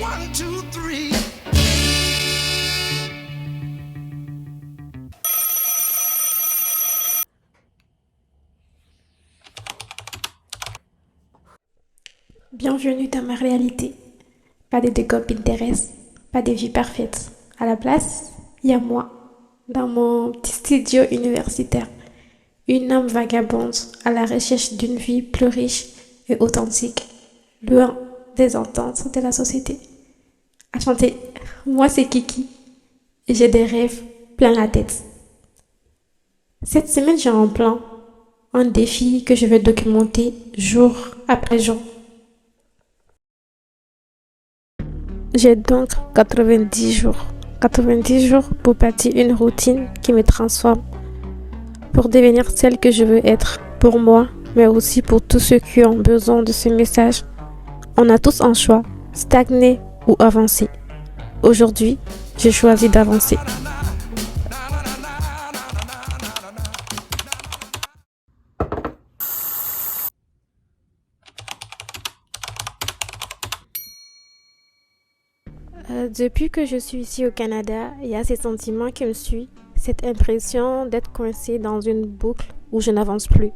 One, two, three. Bienvenue dans ma réalité. Pas de décor Pinterest, pas de vie parfaite. À la place, il y a moi, dans mon petit studio universitaire. Une âme vagabonde à la recherche d'une vie plus riche et authentique, loin des ententes de la société. Enchantée, moi c'est Kiki et j'ai des rêves plein la tête. Cette semaine, j'ai un plan, un défi que je vais documenter jour après jour. J'ai donc 90 jours. 90 jours pour bâtir une routine qui me transforme, pour devenir celle que je veux être, pour moi, mais aussi pour tous ceux qui ont besoin de ce message. On a tous un choix, stagner ou avancer. Aujourd'hui, j'ai choisi d'avancer. Depuis que je suis ici au Canada, il y a ce sentiment qui me suit, cette impression d'être coincée dans une boucle où je n'avance plus.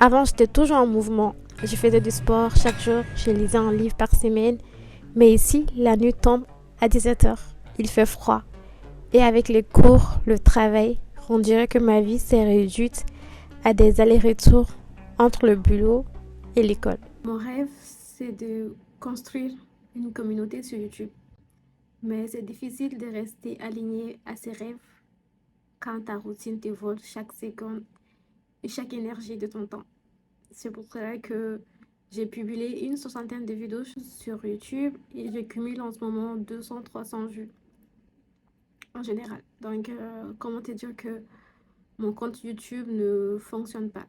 Avant, j'étais toujours en mouvement. Je faisais du sport chaque jour, je lisais un livre par semaine. Mais ici, la nuit tombe à 17 h. Il fait froid. Et avec les cours, le travail, on dirait que ma vie s'est réduite à des allers-retours entre le boulot et l'école. Mon rêve, c'est de construire une communauté sur YouTube. Mais c'est difficile de rester aligné à ses rêves quand ta routine te vole chaque seconde et chaque énergie de ton temps. C'est pour cela que j'ai publié une soixantaine de vidéos sur YouTube et je cumule en ce moment 200-300 vues en général. Donc, comment te dire que mon compte YouTube ne fonctionne pas,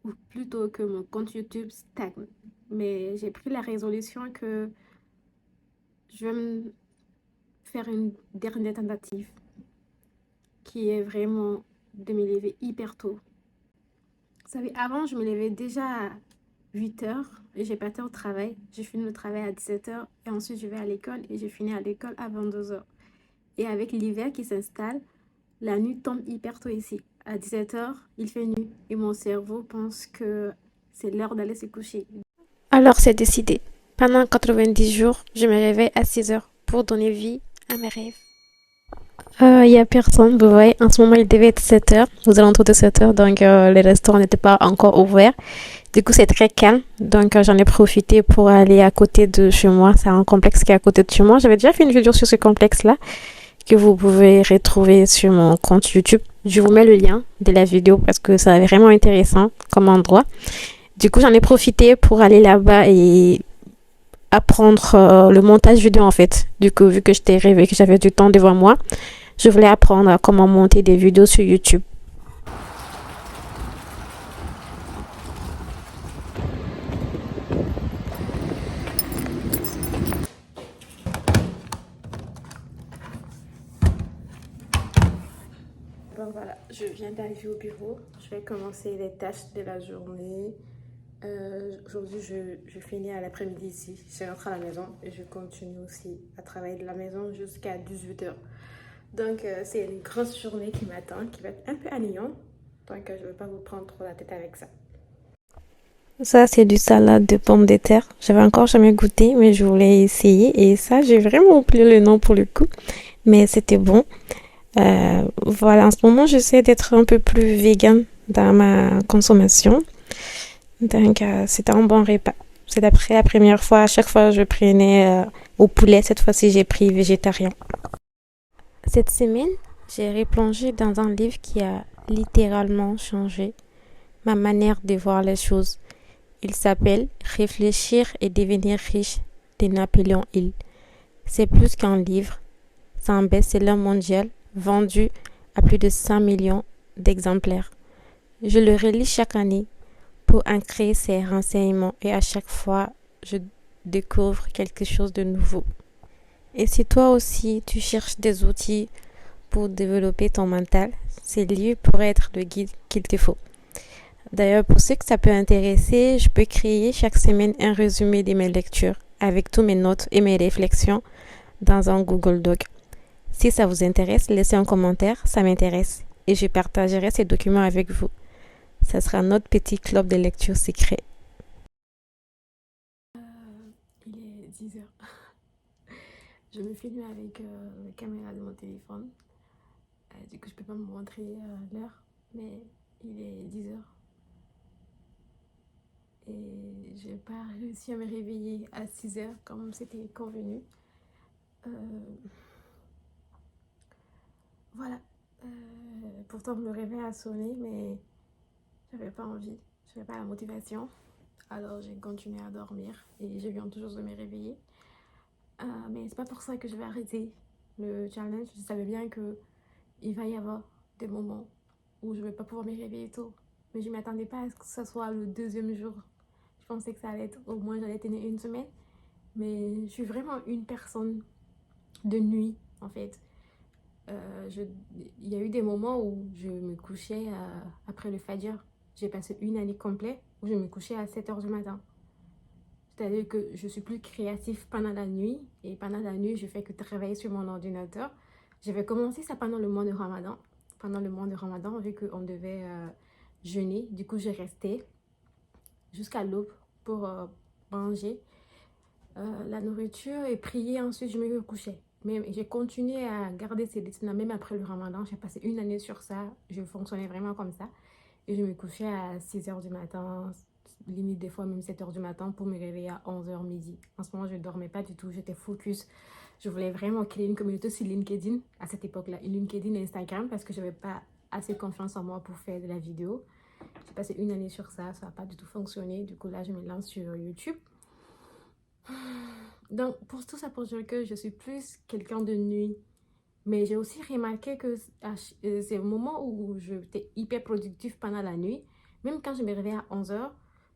ou plutôt que mon compte YouTube stagne. Mais j'ai pris la résolution que je vais me faire une dernière tentative qui est vraiment de me lever hyper tôt. Vous savez, avant, je me levais déjà à 8 heures et j'ai parti au travail. Je finis le travail à 17 heures et ensuite je vais à l'école et je finis à l'école à 22 heures. Et avec l'hiver qui s'installe, la nuit tombe hyper tôt ici. À 17 heures, il fait nuit et mon cerveau pense que c'est l'heure d'aller se coucher. Alors c'est décidé. Pendant 90 jours, je me réveille à 6 heures pour donner vie à mes rêves. Il y a personne, vous voyez, en ce moment il devait être 7 heures, aux alentours de 7 heures, donc les restaurants n'étaient pas encore ouverts. Du coup, c'est très calme, donc j'en ai profité pour aller à côté de chez moi. C'est un complexe qui est à côté de chez moi. J'avais déjà fait une vidéo sur ce complexe-là que vous pouvez retrouver sur mon compte YouTube. Je vous mets le lien de la vidéo parce que c'est vraiment intéressant comme endroit. Du coup, j'en ai profité pour aller là-bas et apprendre le montage vidéo en fait. Du coup, vu que j'étais rêvé, que j'avais du temps devant moi, je voulais apprendre comment monter des vidéos sur YouTube. Bon voilà, je viens d'arriver au bureau. Je vais commencer les tâches de la journée. Aujourd'hui, je finis à l'après-midi ici. Je rentre à la maison et je continue aussi à travailler de la maison jusqu'à 18 h. Donc, c'est une grosse journée qui m'attend, qui va être un peu ennuyante. Donc, je ne vais pas vous prendre trop la tête avec ça. Ça, c'est du salade de pommes de terre. J'avais encore jamais goûté, mais je voulais essayer. Et ça, j'ai vraiment oublié le nom pour le coup. Mais c'était bon. Voilà, en ce moment, j'essaie d'être un peu plus vegan dans ma consommation. Donc, c'était un bon repas. C'est d'après la première fois, à chaque fois, je prenais au poulet. Cette fois-ci, j'ai pris végétarien. Cette semaine, j'ai replongé dans un livre qui a littéralement changé ma manière de voir les choses. Il s'appelle Réfléchir et devenir riche de Napoléon Hill. C'est plus qu'un livre. C'est un best-seller mondial vendu à plus de 100 millions d'exemplaires. Je le relis chaque année pour ancrer ses renseignements et à chaque fois, je découvre quelque chose de nouveau. Et si toi aussi, tu cherches des outils pour développer ton mental, ce livre pourrait être le guide qu'il te faut. D'ailleurs, pour ceux que ça peut intéresser, je peux créer chaque semaine un résumé de mes lectures avec tous mes notes et mes réflexions dans un Google Doc. Si ça vous intéresse, laissez un commentaire, ça m'intéresse et je partagerai ces documents avec vous. Ça sera notre petit club de lecture secret. Il est 10 heures. Je me filme avec la caméra de mon téléphone. Du coup, je peux pas me montrer l'heure, mais il est 10 heures. Et j'ai pas réussi à me réveiller à 6 heures comme c'était convenu. Voilà. Pourtant, le réveil a sonné, mais j'avais pas envie, j'avais pas la motivation. Alors, j'ai continué à dormir et je viens toujours de me réveiller. Mais c'est pas pour ça que je vais arrêter le challenge. Je savais bien que il va y avoir des moments où je vais pas pouvoir me réveiller tôt. Mais je m'attendais pas à ce que ce soit le deuxième jour. Je pensais que ça allait être, au moins j'allais tenir une semaine. Mais je suis vraiment une personne de nuit, en fait. Il y a eu des moments où je me couchais après le Fajr. J'ai passé une année complète où je me couchais à 7 heures du matin. C'est-à-dire que je suis plus créative pendant la nuit. Et pendant la nuit, je fais que travailler sur mon ordinateur. J'avais commencé ça pendant le mois de Ramadan. Pendant le mois de Ramadan, vu qu'on devait jeûner. Du coup, j'ai resté jusqu'à l'aube pour manger la nourriture et prier. Ensuite, je me couchais. Mais j'ai continué à garder ces rythmes même après le Ramadan. J'ai passé une année sur ça. Je fonctionnais vraiment comme ça. Et je me couchais à 6 heures du matin, limite des fois même 7 heures du matin pour me réveiller à 11 heures midi. En ce moment, je ne dormais pas du tout. J'étais focus. Je voulais vraiment créer une communauté sur LinkedIn à cette époque-là. LinkedIn et Instagram parce que je n'avais pas assez confiance en moi pour faire de la vidéo. J'ai passé une année sur ça. Ça n'a pas du tout fonctionné. Du coup, là, je me lance sur YouTube. Donc, pour tout ça, pour dire que je suis plus quelqu'un de nuit. Mais j'ai aussi remarqué que c'est au moment où j'étais hyper productif pendant la nuit. Même quand je me réveillais à 11 heures,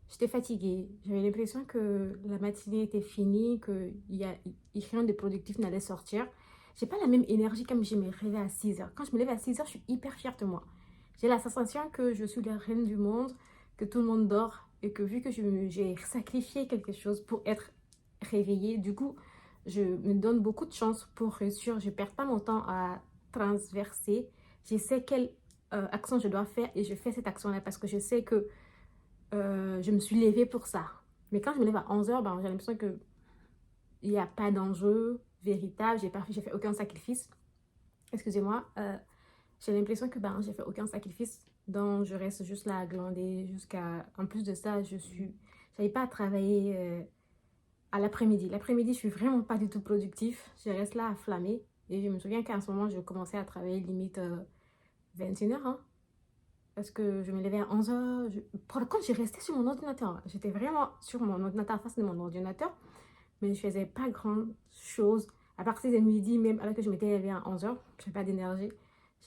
j'étais fatiguée. J'avais l'impression que la matinée était finie, que rien de productif n'allait sortir. J'ai pas la même énergie comme je me réveille à 6 heures. Quand je me lève à 6 heures, je suis hyper fière de moi. J'ai la sensation que je suis la reine du monde, que tout le monde dort et que vu que j'ai sacrifié quelque chose pour être réveillée, du coup, je me donne beaucoup de chance pour réussir. Je ne perds pas mon temps à transverser. Je sais quelle action je dois faire et je fais cette action-là parce que je sais que je me suis levée pour ça. Mais quand je me lève à 11 heures, j'ai l'impression qu'il n'y a pas d'enjeu véritable. J'ai fait aucun sacrifice. Excusez-moi. J'ai l'impression que j'ai fait aucun sacrifice. Donc, je reste juste là à glander jusqu'à... En plus de ça, je n'arrive pas à travailler... à l'après-midi. L'après-midi, je suis vraiment pas du tout productif. Je reste là à flammer. Et je me souviens qu'à ce moment, je commençais à travailler limite 21 heures. Hein, parce que je me levais à 11 heures. Pour le compte, j'ai resté sur mon ordinateur. J'étais vraiment sur mon ordinateur, face de mon ordinateur. Mais je faisais pas grand-chose. À partir de midi, même alors que je m'étais levée à 11 heures, je n'avais pas d'énergie.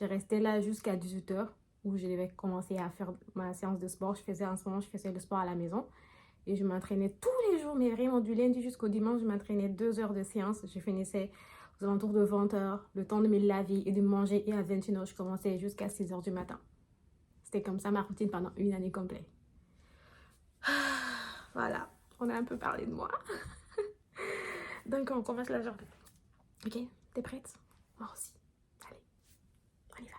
Je restais là jusqu'à 18 heures où je devais commencer à faire ma séance de sport. En ce moment, je faisais le sport à la maison. Et je m'entraînais tous les jours, mais vraiment du lundi jusqu'au dimanche, je m'entraînais 2 heures de séance. Je finissais aux alentours de 20 heures, le temps de me laver et de manger. Et à 21 heures, je commençais jusqu'à 6 heures du matin. C'était comme ça ma routine pendant une année complète. Voilà, on a un peu parlé de moi. Donc, on commence la journée. Ok, t'es prête? Moi aussi. Allez, on y va.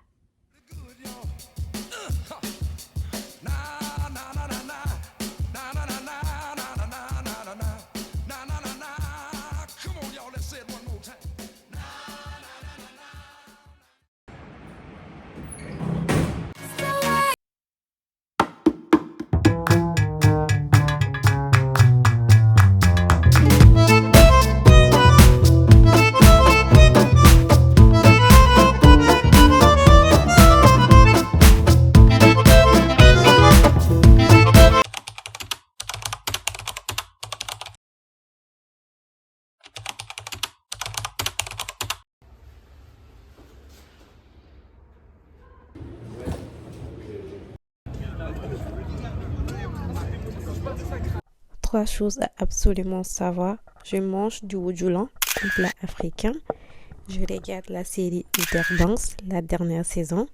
Trois choses à absolument savoir. Je mange du woujoulon, un plat africain. Je regarde la série Outer Banks, la dernière saison.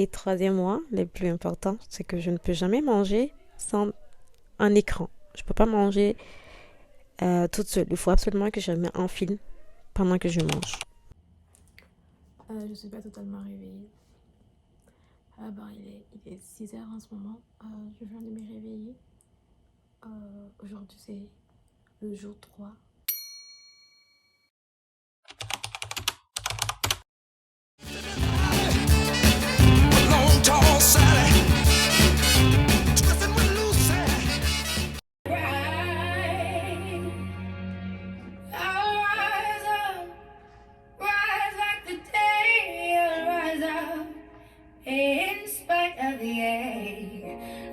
Et troisièmement, le plus important, c'est que je ne peux jamais manger sans un écran. Je ne peux pas manger toute seule. Il faut absolument que je mette un film pendant que je mange. Je ne suis pas totalement réveillée. Il est 6 heures en ce moment. Je viens de me réveiller. Aujourd'hui, c'est le jour 3. Long tall Sally, twisting with Lucy. I'll rise up, rise like the day, I'll rise up, in spite of the ache.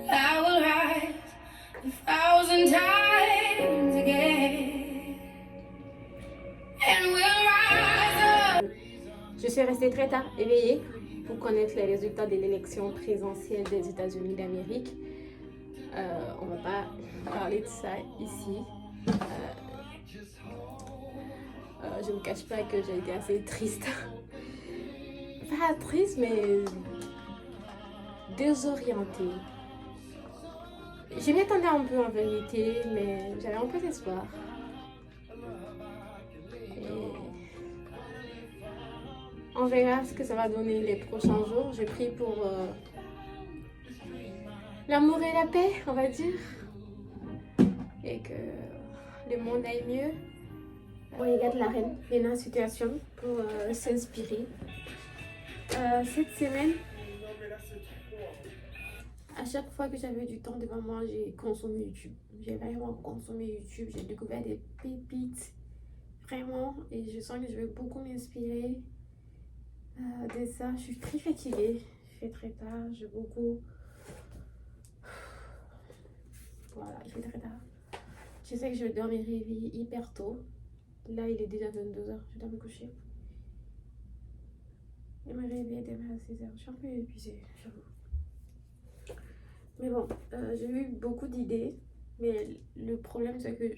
I will rise 1,000 times again, and we'll rise up. Je suis restée très tard éveillée pour connaître les résultats de l'élection présidentielle des États-Unis d'Amérique. On va pas parler de ça ici. Je ne cache pas que j'ai été assez triste. Pas triste, mais désorientée. Je m'y attendais un peu en vérité, mais j'avais un peu d'espoir. On verra ce que ça va donner les prochains jours. Je prie pour l'amour et la paix, on va dire. Et que le monde aille mieux. On regarde la reine, Lena Situation, pour s'inspirer. Cette semaine, à chaque fois que j'avais du temps devant moi, j'ai consommé YouTube. J'ai vraiment consommé YouTube. J'ai découvert des pépites. Vraiment. Et je sens que je vais beaucoup m'inspirer. De ça, je suis très fatiguée, il fait très tard, j'ai beaucoup... Voilà, il fait très tard. Je sais que je dois me réveiller hyper tôt. Là, il est déjà 22h, je dois me coucher. Et me réveiller demain à 6h, je suis un peu épuisée, j'avoue. Mais bon, j'ai eu beaucoup d'idées, mais le problème c'est que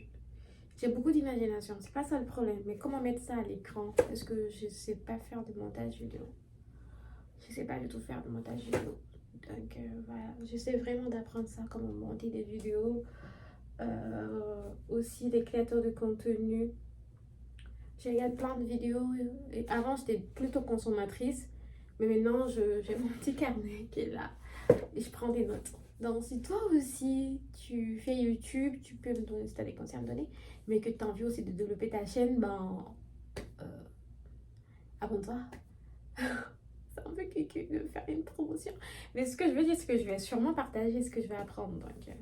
j'ai beaucoup d'imagination, c'est pas ça le problème. Mais comment mettre ça à l'écran? Parce que je sais pas faire de montage vidéo. Je sais pas du tout faire de montage vidéo. Donc voilà, j'essaie vraiment d'apprendre ça, comment monter des vidéos. Aussi des créateurs de contenu. Je regarde plein de vidéos. Et avant, j'étais plutôt consommatrice. Mais maintenant, j'ai mon petit carnet qui est là. Et je prends des notes. Donc si toi aussi tu fais YouTube, tu peux me donner si tu as des conseils à me donner, mais que tu as envie aussi de développer ta chaîne, abonne-toi. C'est un peu cucu de faire une promotion. Mais ce que je veux dire, c'est que je vais sûrement partager ce que je vais apprendre. Donc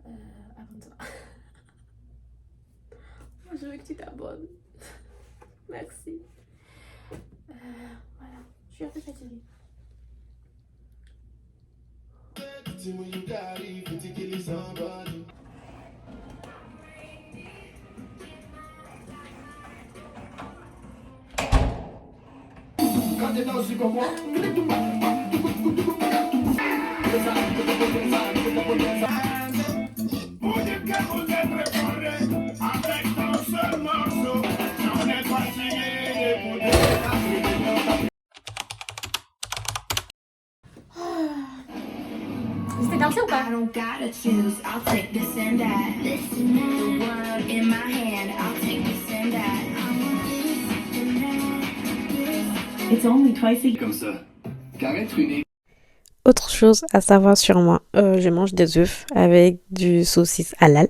abonne-toi. Je veux que tu t'abonnes. Merci. Voilà, je suis un peu fatiguée. Quand t'es dans le super moi. C'était dansé ou pas? I don't gotta choose, I'll take this and that. The world in my hand, I'll take this and that. It's only twice a Comme ça. Car être une Autre chose à savoir sur moi, je mange des œufs avec du saucisse halal.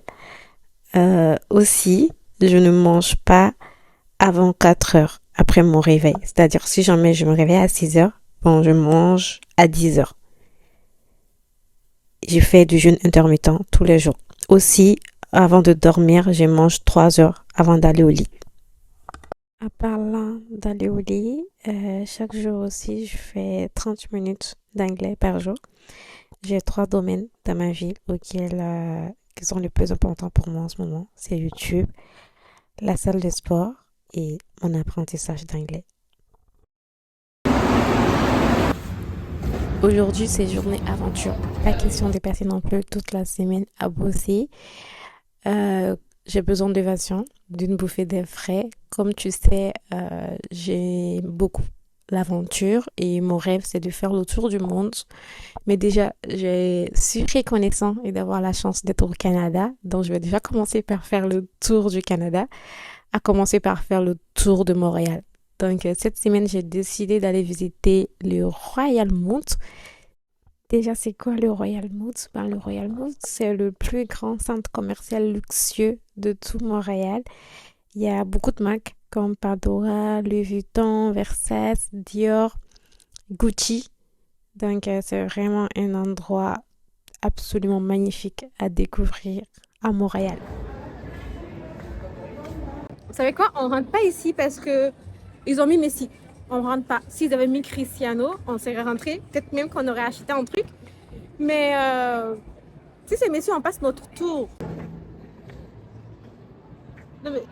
Aussi, je ne mange pas avant 4 heures après mon réveil. C'est-à-dire, si jamais je me réveille à 6 heures, bon, je mange à 10 heures. Je fais du jeûne intermittent tous les jours. Aussi, avant de dormir, je mange 3 heures avant d'aller au lit. À parlant d'aller au lit, chaque jour aussi, je fais 30 minutes d'anglais par jour. J'ai 3 domaines dans ma vie qui sont les plus importants pour moi en ce moment. C'est YouTube, la salle de sport et mon apprentissage d'anglais. Aujourd'hui, c'est journée aventure. Pas question de passer non plus toute la semaine à bosser. J'ai besoin d'évasion, d'une bouffée d'air frais. Comme tu sais, j'ai beaucoup l'aventure et mon rêve, c'est de faire le tour du monde. Mais déjà, je suis reconnaissant et d'avoir la chance d'être au Canada. Donc, je vais déjà commencer par faire le tour du Canada, à commencer par faire le tour de Montréal. Donc, cette semaine, j'ai décidé d'aller visiter le Royal Mount. Déjà, c'est quoi le Royal Mount? Ben, le Royal Mount, c'est le plus grand centre commercial luxueux de tout Montréal. Il y a beaucoup de marques comme Pandora, Louis Vuitton, Versace, Dior, Gucci. Donc, c'est vraiment un endroit absolument magnifique à découvrir à Montréal. Vous savez quoi? On rentre pas ici parce que ils ont mis Messi. On rentre pas. S'ils avaient mis Cristiano, on serait rentré. Peut-être même qu'on aurait acheté un truc. Mais si c'est Messi, on passe notre tour. Non mais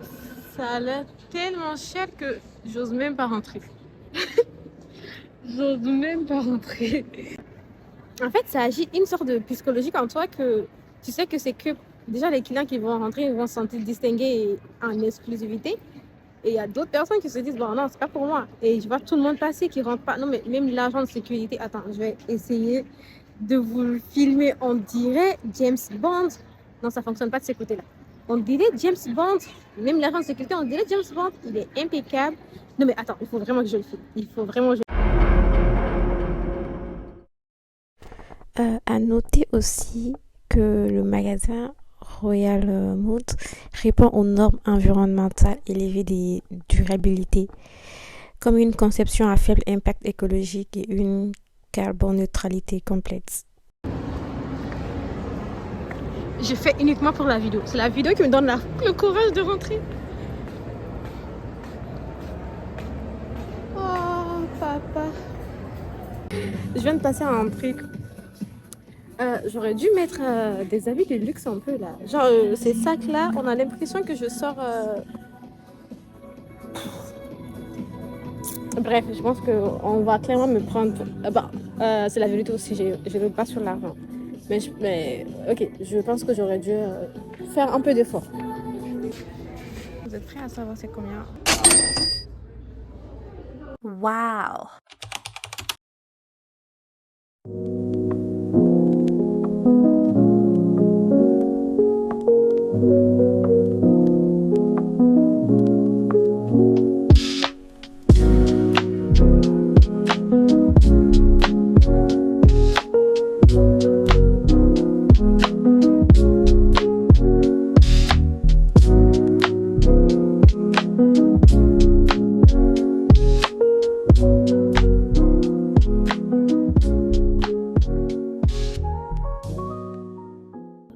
ça a l'air tellement cher que j'ose même pas rentrer. J'ose même pas rentrer. En fait, ça agit une sorte de psychologique en toi que tu sais que c'est que déjà les clients qui vont rentrer ils vont se sentir distingués et en exclusivité. Et il y a d'autres personnes qui se disent bon non, c'est pas pour moi. Et je vois tout le monde passer qui rentre pas. Non mais même l'agent de sécurité, attends, je vais essayer de vous le filmer. On dirait James Bond. Non, ça fonctionne pas de ce côté-là. On dirait James Bond. Même l'agent de sécurité, on dirait James Bond. Il est impeccable. Non mais attends, il faut vraiment que je le filme. Il faut vraiment que je... À noter aussi que le magasin Royal Mount répond aux normes environnementales élevées de durabilité, comme une conception à faible impact écologique et une carboneutralité complète. Je fais uniquement pour la vidéo. C'est la vidéo qui me donne le courage de rentrer. Oh, papa. Je viens de passer un truc. J'aurais dû mettre des habits de luxe un peu là. Genre ces sacs là, on a l'impression que je sors. Bref, je pense qu'on va clairement me prendre. C'est la vérité aussi, je ne veux pas sur l'argent. Mais ok, je pense que j'aurais dû faire un peu d'effort. Vous êtes prêts à savoir c'est combien? Waouh!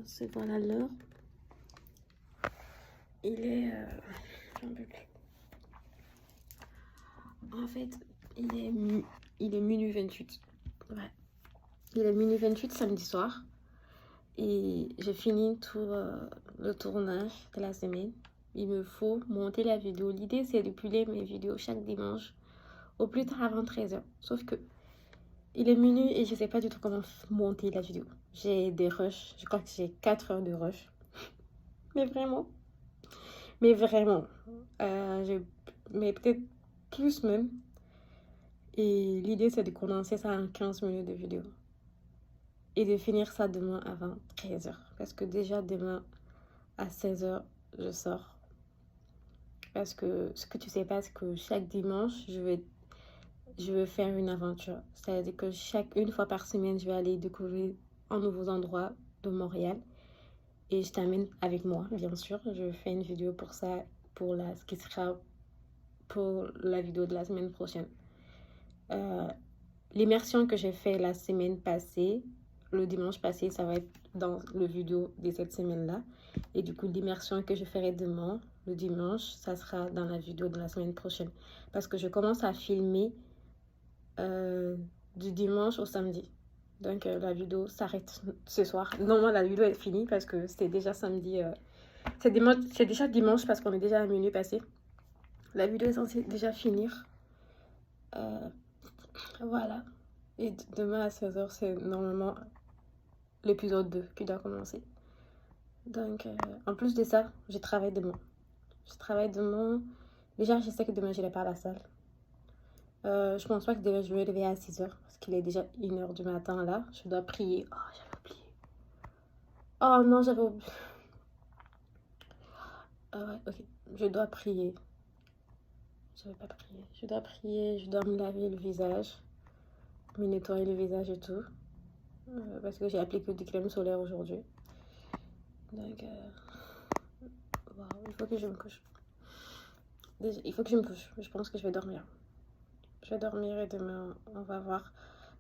C'est voilà l'heure. Il est un peu plus. En fait, il est minuit 28. Ouais. Il est minuit 28 samedi soir. Et j'ai fini tout le tournage de la semaine. Il me faut monter la vidéo. L'idée, c'est de publier mes vidéos chaque dimanche au plus tard avant 13h. Sauf que il est minuit et je sais pas du tout comment monter la vidéo. J'ai des rushs. Je crois que j'ai 4 heures de rush. Mais vraiment. Mais peut-être plus même. Et l'idée, c'est de condenser ça en 15 minutes de vidéo. Et de finir ça demain avant 13h. Parce que déjà demain à 16h, je sors. Parce que ce que tu sais pas, c'est que chaque dimanche, je vais faire une aventure. C'est-à-dire que une fois par semaine, je vais aller découvrir un nouveau endroit de Montréal. Et je t'amène avec moi, bien sûr. Je fais une vidéo pour ça, ce qui sera pour la vidéo de la semaine prochaine. L'immersion que j'ai fait la semaine passée, le dimanche passé, ça va être dans le vidéo de cette semaine-là. Et du coup, l'immersion que je ferai demain, le dimanche, ça sera dans la vidéo de la semaine prochaine. Parce que je commence à filmer du dimanche au samedi. Donc la vidéo s'arrête ce soir. Normalement, la vidéo est finie parce que c'était déjà samedi. C'est déjà dimanche parce qu'on est déjà à minuit passé. La vidéo est censée déjà finir. Voilà. Et demain à 16h, c'est normalement l'épisode 2 qui doit commencer. Donc, en plus de ça, je travaille demain. Déjà, je sais que demain, je n'irai pas à la salle. Je pense pas que je vais me réveiller à 6 heures parce qu'il est déjà 1 heure du matin là. Je dois prier. Oh, j'avais oublié. Oh non, j'avais oublié. Ah ouais, ok. Je dois prier. Je vais pas prier. Je dois prier, je dois me laver le visage, me nettoyer le visage et tout. Parce que j'ai appliqué du crème solaire aujourd'hui. Donc, wow, il faut que je me couche. Déjà, il faut que je me couche. Je pense que je vais dormir. Je vais dormir et demain, on va voir.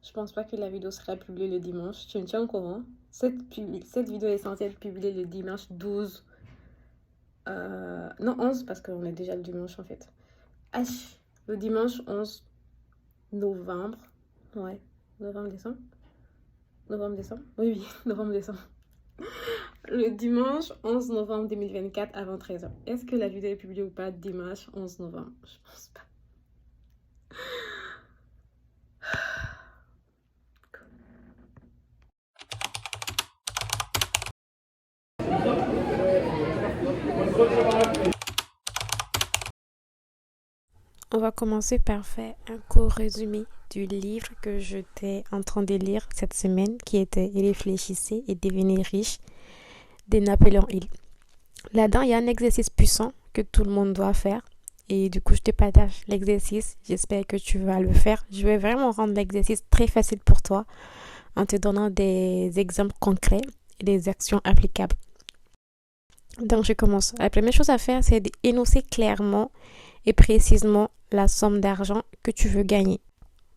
Je pense pas que la vidéo sera publiée le dimanche. Tu me tiens au courant. Cette vidéo est censée être publiée le dimanche 12. Non, 11, parce qu'on est déjà le dimanche en fait. Le dimanche 11 novembre. Ouais, novembre-décembre. Novembre-décembre. Oui, novembre-décembre. Le dimanche 11 novembre 2024 avant 13h. Est-ce que la vidéo est publiée ou pas dimanche 11 novembre? Je pense pas. On va commencer par faire un court résumé du livre que j'étais en train de lire cette semaine, qui était « Réfléchissez et devenez riche » de Napoléon Hill. Là-dedans, il y a un exercice puissant que tout le monde doit faire. Et du coup, je te partage l'exercice. J'espère que tu vas le faire. Je vais vraiment rendre l'exercice très facile pour toi en te donnant des exemples concrets et des actions applicables. Donc, je commence. La première chose à faire, c'est d'énoncer clairement et précisément la somme d'argent que tu veux gagner.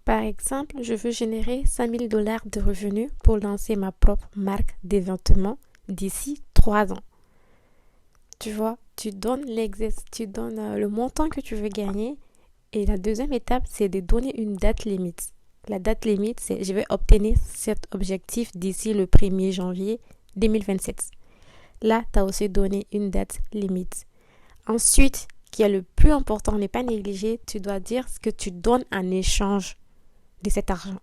Par exemple, je veux générer $5,000 de revenus pour lancer ma propre marque de vêtements d'ici 3 ans. Tu vois, tu donnes le montant que tu veux gagner. Et la deuxième étape, c'est de donner une date limite. La date limite, c'est je vais obtenir cet objectif d'ici le 1er janvier 2027. Là, tu as aussi donné une date limite. Ensuite, qui est le plus important, n'est pas négligé, tu dois dire ce que tu donnes en échange de cet argent.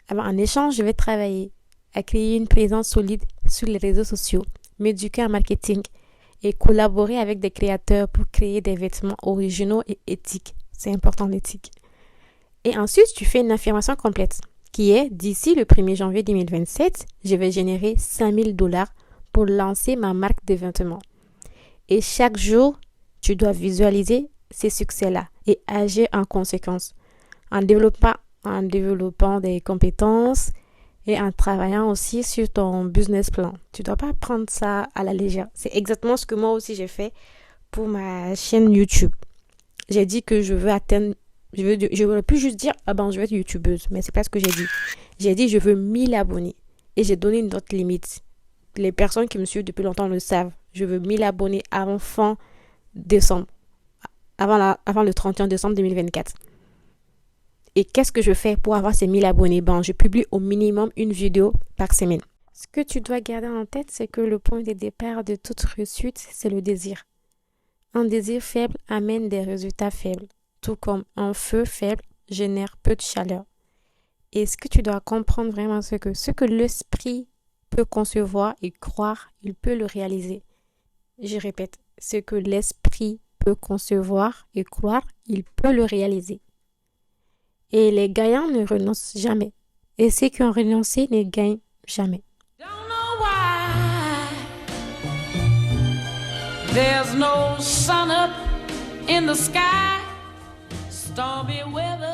Alors, en échange, je vais travailler à créer une présence solide sur les réseaux sociaux, m'éduquer en marketing et collaborer avec des créateurs pour créer des vêtements originaux et éthiques. C'est important l'éthique. Et ensuite, tu fais une affirmation complète qui est d'ici le 1er janvier 2027, je vais générer $5,000 pour lancer ma marque de vêtements. Et chaque jour, tu dois visualiser ces succès-là et agir en conséquence, en développant des compétences et en travaillant aussi sur ton business plan. Tu ne dois pas prendre ça à la légère. C'est exactement ce que moi aussi j'ai fait pour ma chaîne YouTube. J'ai dit que je veux atteindre, je voulais plus juste dire, je veux être youtubeuse, mais c'est pas ce que j'ai dit. J'ai dit, je veux 1000 abonnés et j'ai donné une date limite. Les personnes qui me suivent depuis longtemps le savent. Je veux 1000 abonnés avant fin décembre, avant le 31 décembre 2024. Et qu'est-ce que je fais pour avoir ces 1000 abonnés? Je publie au minimum une vidéo par semaine. Ce que tu dois garder en tête, c'est que le point de départ de toute réussite, c'est le désir. Un désir faible amène des résultats faibles, tout comme un feu faible génère peu de chaleur. Et ce que tu dois comprendre vraiment, c'est que ce que l'esprit peut concevoir et croire, il peut le réaliser. Je répète, ce que l'esprit peut concevoir et croire, il peut le réaliser. Et les gagnants ne renoncent jamais. Et ceux qui ont renoncé ne gagnent jamais. Don't know why there's no sun up in the sky. Stormy weather